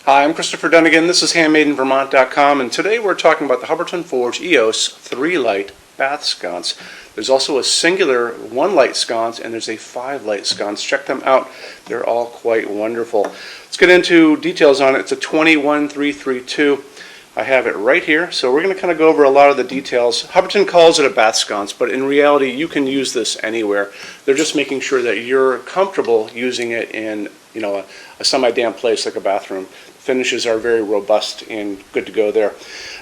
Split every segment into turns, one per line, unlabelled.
Hi, I'm Christopher Dunnigan. This is HandmadeInVermont.com, and today we're talking about the Hubbardton Forge EOS 3-light bath sconce. There's also a singular 1-light sconce, and there's a 5-light sconce. Check them out. They're all quite wonderful. Let's get into details on it. It's a 21332. I have it right here, so we're going to kind of go over a lot of the details. Hubbardton calls it a bath sconce, but in reality you can use this anywhere. They're just making sure that you're comfortable using it in a semi-damp place like a bathroom. Finishes are very robust and good to go there.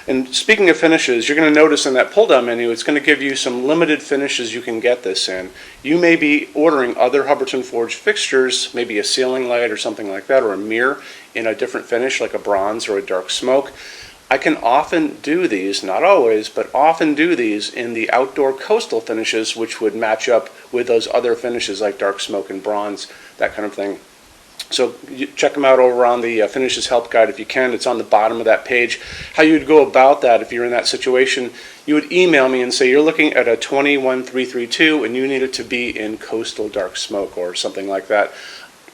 And speaking of finishes, you're going to notice in that pull-down menu it's going to give you some limited finishes you can get this in. You may be ordering other Hubbardton Forge fixtures, maybe a ceiling light or something like that, or a mirror in a different finish like a bronze or a dark smoke. I can often do these, not always, but often do these in the outdoor coastal finishes, which would match up with those other finishes like dark smoke and bronze, that kind of thing. So check them out over on the Finishes Help Guide if you can. It's on the bottom of that page. How you'd go about that if you're in that situation, you would email me and say you're looking at a 21332 and you need it to be in coastal dark smoke or something like that,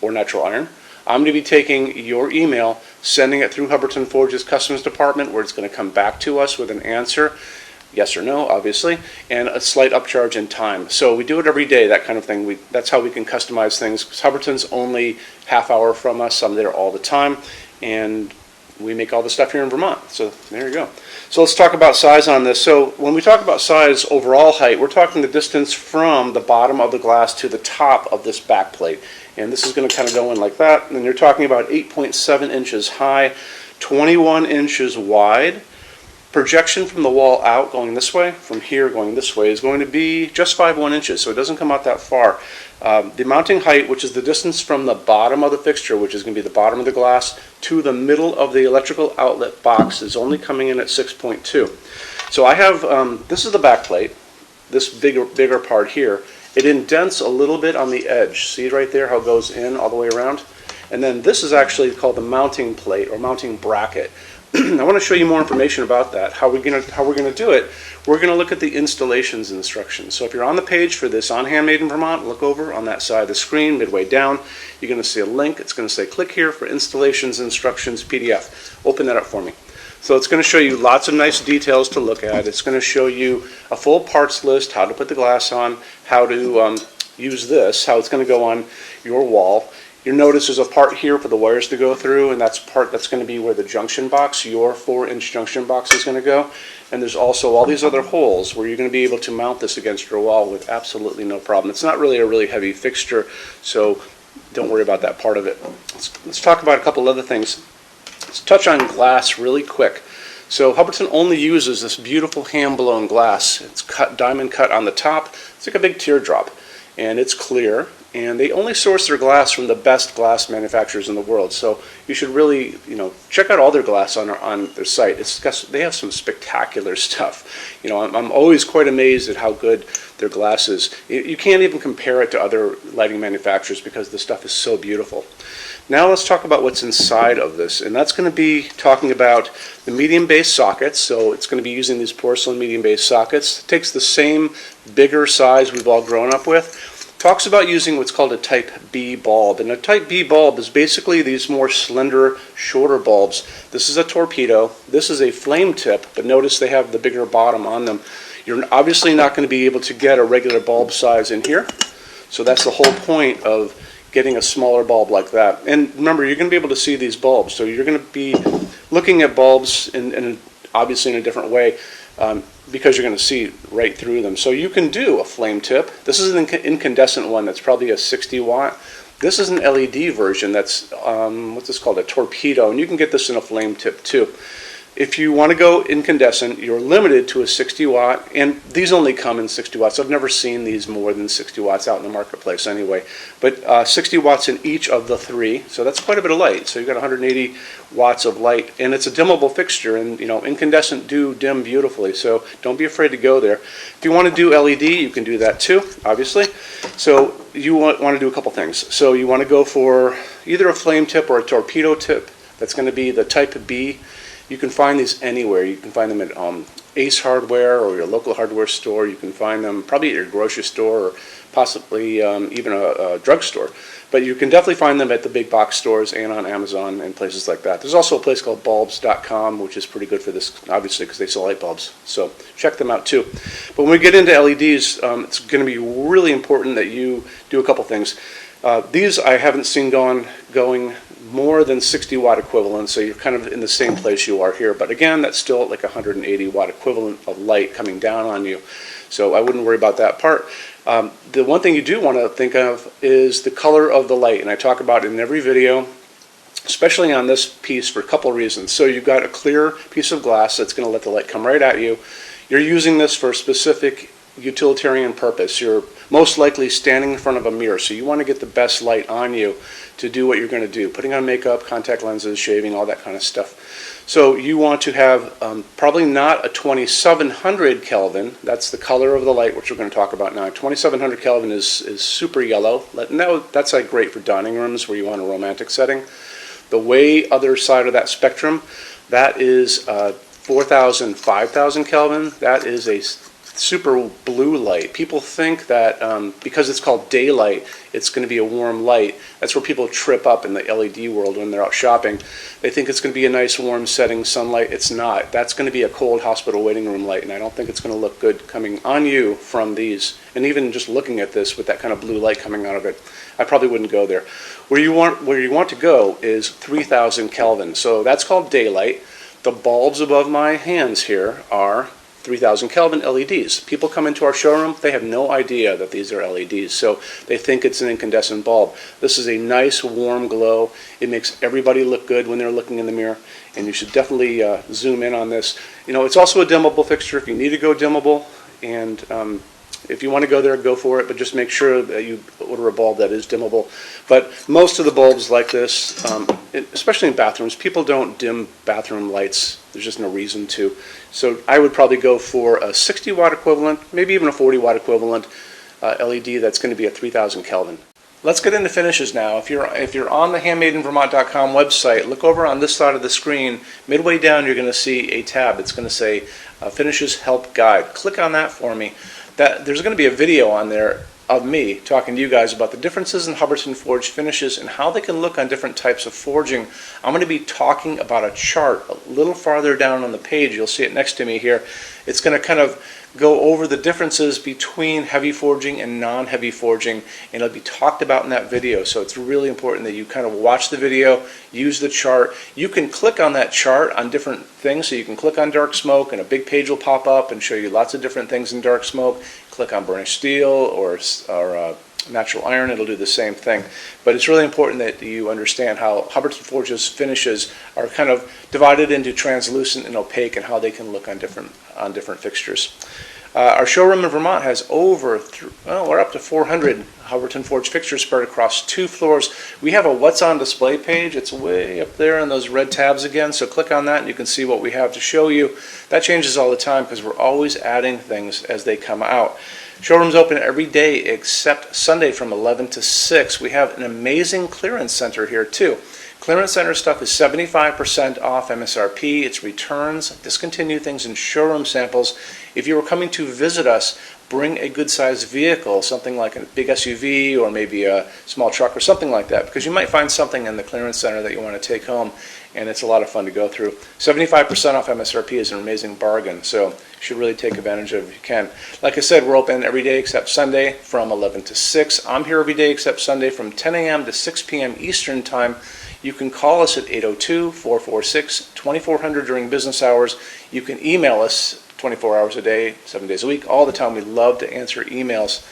or natural iron. I'm going to be taking your email, sending it through Hubbardton Forge's Customs Department, where it's going to come back to us with an answer, yes or no, obviously, and a slight upcharge in time. So we do it every day, that kind of thing. That's how we can customize things, because Hubbardton's only half hour from us. I'm there all the time, and we make all the stuff here in Vermont. So there you go. So let's talk about size on this. So when we talk about size, overall height, we're talking the distance from the bottom of the glass to the top of this back plate. And this is going to kind of go in like that. And then you're talking about 8.7 inches high, 21 inches wide. Projection from the wall out going this way, from here going this way, is going to be just 5.1 inches, so it doesn't come out that far. The mounting height, which is the distance from the bottom of the fixture, which is going to be the bottom of the glass, to the middle of the electrical outlet box, is only coming in at 6.2. So I have, this is the back plate, this bigger part here. It indents a little bit on the edge. See right there how it goes in all the way around? And then this is actually called the mounting plate or mounting bracket. I want to show you more information about that. How we're going to do it, we're going to look at the installations instructions. So if you're on the page for this on Handmade in Vermont, look over on that side of the screen, midway down. You're going to see a link. It's going to say click here for installations instructions PDF. Open that up for me. So it's going to show you lots of nice details to look at. It's going to show you a full parts list, how to put the glass on, how to use this, how it's going to go on your wall. You'll notice there's a part here for the wires to go through, and that's part that's going to be where the junction box, your 4-inch junction box, is going to go. And there's also all these other holes where you're going to be able to mount this against your wall with absolutely no problem. It's not really a really heavy fixture, so don't worry about that part of it. Let's talk about a couple other things. Let's touch on glass really quick. So Hubbardton only uses this beautiful hand-blown glass. It's cut, diamond cut on the top. It's like a big teardrop, and it's clear. And they only source their glass from the best glass manufacturers in the world. So you should really, check out all their glass on their site. They have some spectacular stuff. I'm always quite amazed at how good their glass is. You can't even compare it to other lighting manufacturers because the stuff is so beautiful. Now let's talk about what's inside of this, and that's going to be talking about the medium base sockets. So it's going to be using these porcelain medium base sockets. It takes the same bigger size we've all grown up with. Talks about using what's called a Type B bulb, and a Type B bulb is basically these more slender, shorter bulbs. This is a torpedo, this is a flame tip, but notice they have the bigger bottom on them. You're obviously not going to be able to get a regular bulb size in here, so that's the whole point of getting a smaller bulb like that. And remember, you're going to be able to see these bulbs, so you're going to be looking at bulbs in obviously in a different way. Because you're going to see right through them. So you can do a flame tip. This is an incandescent one that's probably a 60 watt. This is an LED version that's, what's this called, a torpedo, and you can get this in a flame tip too. If you want to go incandescent, you're limited to a 60 watt, and these only come in 60 watts. I've never seen these more than 60 watts out in the marketplace anyway. But 60 watts in each of the three, so that's quite a bit of light. So you've got 180 watts of light, and it's a dimmable fixture, and incandescent do dim beautifully, so don't be afraid to go there. If you want to do LED, you can do that too, obviously. So you want to do a couple things. So you want to go for either a flame tip or a torpedo tip. That's going to be the Type B. You can find these anywhere. You can find them at Ace Hardware or your local hardware store. You can find them probably at your grocery store or possibly even a drugstore. But you can definitely find them at the big box stores and on Amazon and places like that. There's also a place called bulbs.com, which is pretty good for this, obviously, because they sell light bulbs. So check them out too. But when we get into LEDs, it's going to be really important that you do a couple things. These I haven't seen going more than 60 watt equivalent, so you're kind of in the same place you are here. But again, that's still like 180 watt equivalent of light coming down on you. So I wouldn't worry about that part. The one thing you do want to think of is the color of the light, and I talk about it in every video, especially on this piece for a couple of reasons. So you've got a clear piece of glass that's going to let the light come right at you. You're using this for a specific utilitarian purpose. You're most likely standing in front of a mirror, so you want to get the best light on you to do what you're going to do, putting on makeup, contact lenses, shaving, all that kind of stuff. So you want to have probably not a 2700 Kelvin. That's the color of the light, which we're going to talk about now. 2700 Kelvin is super yellow. Now that's like great for dining rooms where you want a romantic setting. The way other side of that spectrum, that is 4000, 5000 Kelvin. That is a super blue light. People think that because it's called daylight, it's going to be a warm light. That's where people trip up in the LED world when they're out shopping. They think it's going to be a nice warm setting sunlight. It's not. That's going to be a cold hospital waiting room light, and I don't think it's going to look good coming on you from these. And even just looking at this with that kind of blue light coming out of it, I probably wouldn't go there. Where you want to go is 3000 Kelvin. So that's called daylight. The bulbs above my hands here are 3000 Kelvin LEDs. People come into our showroom, they have no idea that these are LEDs, so they think it's an incandescent bulb. This is a nice warm glow. It makes everybody look good when they're looking in the mirror, and you should definitely zoom in on this. You know, it's also a dimmable fixture if you need to go dimmable, and if you want to go there, go for it, but just make sure that you order a bulb that is dimmable. But most of the bulbs like this, especially in bathrooms, people don't dim bathroom lights. There's just no reason to. So I would probably go for a 60 watt equivalent, maybe even a 40 watt equivalent LED that's going to be at 3000 Kelvin. Let's get into finishes now. If you're on the HandmadeInVermont.com website, look over on this side of the screen. Midway down, you're going to see a tab. It's going to say Finishes Help Guide. Click on that for me. There's going to be a video on there of me talking to you guys about the differences in Hubbardton forged finishes and how they can look on different types of forging. I'm going to be talking about a chart a little farther down on the page. You'll see it next to me here. It's going to kind of go over the differences between heavy forging and non-heavy forging, and it'll be talked about in that video. So it's really important that you kind of watch the video, use the chart. You can click on that chart on different things. So you can click on dark smoke and a big page will pop up and show you lots of different things in dark smoke. Click on burnished steel or natural iron, it'll do the same thing. But it's really important that you understand how Hubbardton Forge's finishes are kind of divided into translucent and opaque and how they can look on different fixtures. Our showroom in Vermont has we're up to 400 Hubbardton Forge fixtures spread across 2 floors. We have a What's on Display page. It's way up there in those red tabs again, so click on that and you can see what we have to show you. That changes all the time because we're always adding things as they come out. Showroom's open every day except Sunday from 11 to 6. We have an amazing clearance center here too. Clearance center stuff is 75% off MSRP. It's returns, discontinued things, and showroom samples. If you were coming to visit us, bring a good-sized vehicle, something like a big SUV or maybe a small truck or something like that, because you might find something in the clearance center that you want to take home, and it's a lot of fun to go through. 75% off MSRP is an amazing bargain, so you should really take advantage of it if you can. Like I said, we're open every day except Sunday from 11 to 6. I'm here every day except Sunday from 10 a.m. to 6 p.m. Eastern Time. You can call us at 802-446-2400 during business hours. You can email us 24 hours a day, 7 days a week, all the time. We love to answer emails.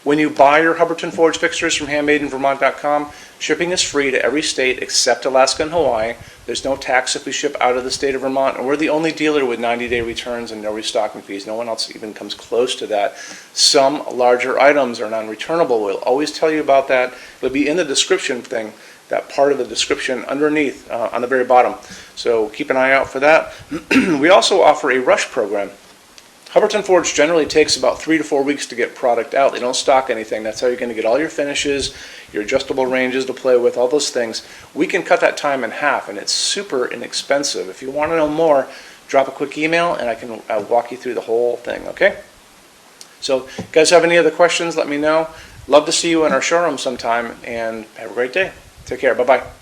When you buy your Hubbardton Forge fixtures from HandmadeInVermont.com, shipping is free to every state except Alaska and Hawaii. There's no tax if we ship out of the state of Vermont, and we're the only dealer with 90-day returns and no restocking fees. No one else even comes close to that. Some larger items are non-returnable. We'll always tell you about that. It'll be in the description thing, that part of the description underneath on the very bottom. So keep an eye out for that. We also offer a rush program. Hubbardton Forge generally takes about 3 to 4 weeks to get product out. They don't stock anything. That's how you're going to get all your finishes, your adjustable ranges to play with, all those things. We can cut that time in half, and it's super inexpensive. If you want to know more, drop a quick email, and I can walk you through the whole thing, okay? So if you guys have any other questions, let me know. Love to see you in our showroom sometime, and have a great day. Take care. Bye-bye.